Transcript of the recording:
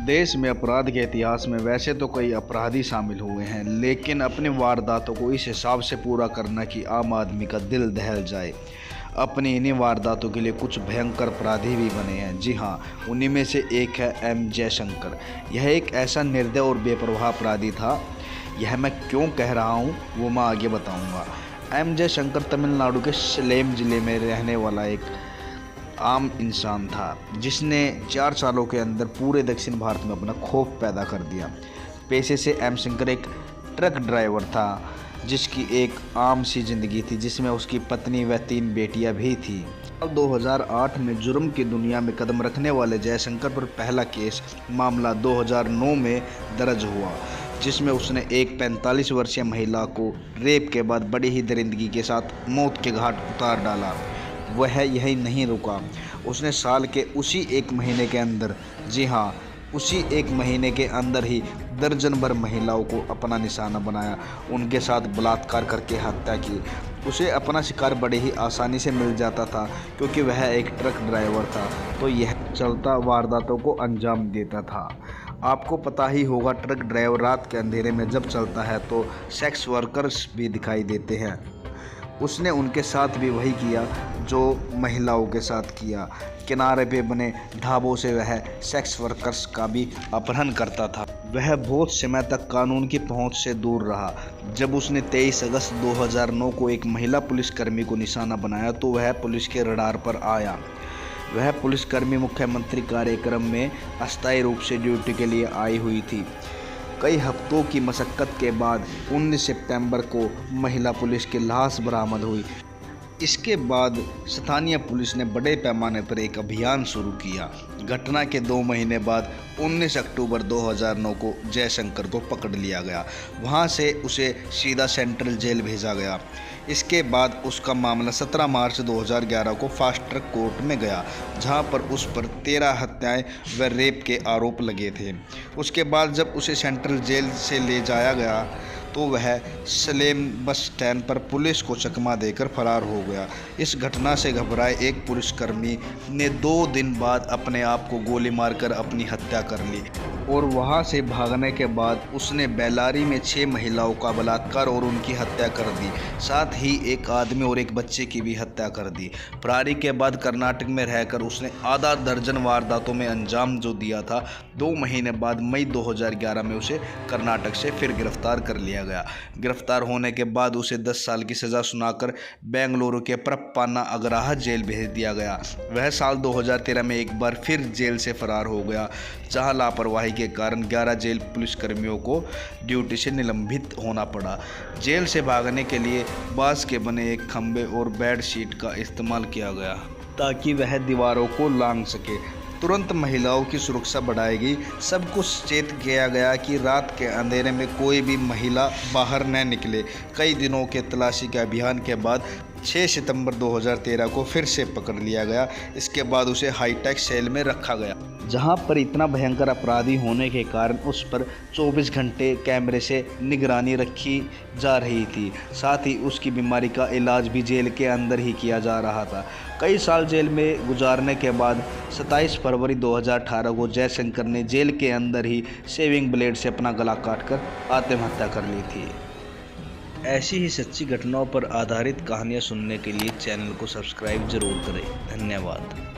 देश में अपराध के इतिहास में वैसे तो कई अपराधी शामिल हुए हैं, लेकिन अपनी वारदातों को इस हिसाब से पूरा करना कि आम आदमी का दिल दहल जाए। अपनी इन्हीं वारदातों के लिए कुछ भयंकर अपराधी भी बने हैं। जी हाँ, उन्हीं में से एक है एम जयशंकर। यह एक ऐसा निर्दय और बेपरवाह अपराधी था। यह मैं क्यों कह रहा हूँ वो मैं आगे बताऊँगा। एम जयशंकर तमिलनाडु के सलेम ज़िले में रहने वाला एक आम इंसान था, जिसने 4 सालों के अंदर पूरे दक्षिण भारत में अपना खौफ पैदा कर दिया। पेशे से एम शंकर एक ट्रक ड्राइवर था, जिसकी एक आम सी ज़िंदगी थी, जिसमें उसकी पत्नी व 3 बेटियां भी थीं। अब 2008 में जुर्म की दुनिया में कदम रखने वाले जयशंकर पर पहला केस मामला 2009 में दर्ज हुआ, जिसमें उसने एक 45 वर्षीय महिला को रेप के बाद बड़ी ही दरिंदगी के साथ मौत के घाट उतार डाला। वह यही नहीं रुका, उसने साल के उसी एक महीने के अंदर, जी हाँ, उसी एक महीने के अंदर ही दर्जन भर महिलाओं को अपना निशाना बनाया, उनके साथ बलात्कार करके हत्या की। उसे अपना शिकार बड़ी ही आसानी से मिल जाता था, क्योंकि वह एक ट्रक ड्राइवर था, तो यह चलता वारदातों को अंजाम देता था। आपको पता ही होगा, ट्रक ड्राइवर रात के अंधेरे में जब चलता है तो सेक्स वर्कर्स भी दिखाई देते हैं। उसने उनके साथ भी वही किया जो महिलाओं के साथ किया। किनारे पे बने ढाबों से वह सेक्स वर्कर्स का भी अपहरण करता था। वह बहुत समय तक कानून की पहुंच से दूर रहा। जब उसने 23 अगस्त 2009 को एक महिला पुलिसकर्मी को निशाना बनाया तो वह पुलिस के रडार पर आया। वह पुलिसकर्मी मुख्यमंत्री कार्यक्रम में अस्थायी रूप से ड्यूटी के लिए आई हुई थी। कई हफ्तों की मशक्क़त के बाद 19 सितंबर को महिला पुलिस की लाश बरामद हुई। इसके बाद स्थानीय पुलिस ने बड़े पैमाने पर एक अभियान शुरू किया। घटना के 2 महीने बाद 19 अक्टूबर 2009 को जयशंकर को पकड़ लिया गया। वहां से उसे सीधा सेंट्रल जेल भेजा गया। इसके बाद उसका मामला 17 मार्च 2011 को फास्ट ट्रैक कोर्ट में गया, जहां पर उस पर 13 हत्याएं व रेप के आरोप लगे थे। उसके बाद जब उसे सेंट्रल जेल से ले जाया गया तो वह सलेम बस स्टैंड पर पुलिस को चकमा देकर फरार हो गया। इस घटना से घबराए एक पुलिसकर्मी ने 2 दिन बाद अपने आप को गोली मारकर अपनी हत्या कर ली और वहां से भागने के बाद उसने बेल्लारी में 6 महिलाओं का बलात्कार और उनकी हत्या कर दी। साथ ही एक आदमी और एक बच्चे की भी हत्या कर दी। फरारी के बाद कर्नाटक में रहकर उसने आधा दर्जन वारदातों में अंजाम जो दिया था। 2 महीने बाद मई 2011 में उसे कर्नाटक से फिर गिरफ्तार कर लिया गया। गिरफ्तार होने के बाद उसे 10 साल की सज़ा सुनाकर बेंगलुरु के प्रप्पाना अग्रहा जेल भेज दिया गया। वह साल 2013 में एक बार फिर जेल से फरार हो गया, जहां लापरवाही के कारण 11 जेल पुलिसकर्मियों को ड्यूटी से निलंबित होना पड़ा। जेल से भागने के लिए बांस के बने एक खंभे और बेड शीट का इस्तेमाल किया गया, ताकि वह दीवारों को लांघ सके। तुरंत महिलाओं की सुरक्षा बढ़ाई गई। सबको सचेत किया गया कि रात के अंधेरे में कोई भी महिला बाहर न निकले। कई दिनों के तलाशी के अभियान के बाद 6 सितंबर 2013 को फिर से पकड़ लिया गया। इसके बाद उसे हाईटेक सेल में रखा गया, जहां पर इतना भयंकर अपराधी होने के कारण उस पर 24 घंटे कैमरे से निगरानी रखी जा रही थी। साथ ही उसकी बीमारी का इलाज भी जेल के अंदर ही किया जा रहा था। कई साल जेल में गुजारने के बाद 27 फरवरी 2018 को जयशंकर ने जेल के अंदर ही शेविंग ब्लेड से अपना गला काटकर आत्महत्या कर ली थी। ऐसी ही सच्ची घटनाओं पर आधारित कहानियाँ सुनने के लिए चैनल को सब्सक्राइब जरूर करें। धन्यवाद।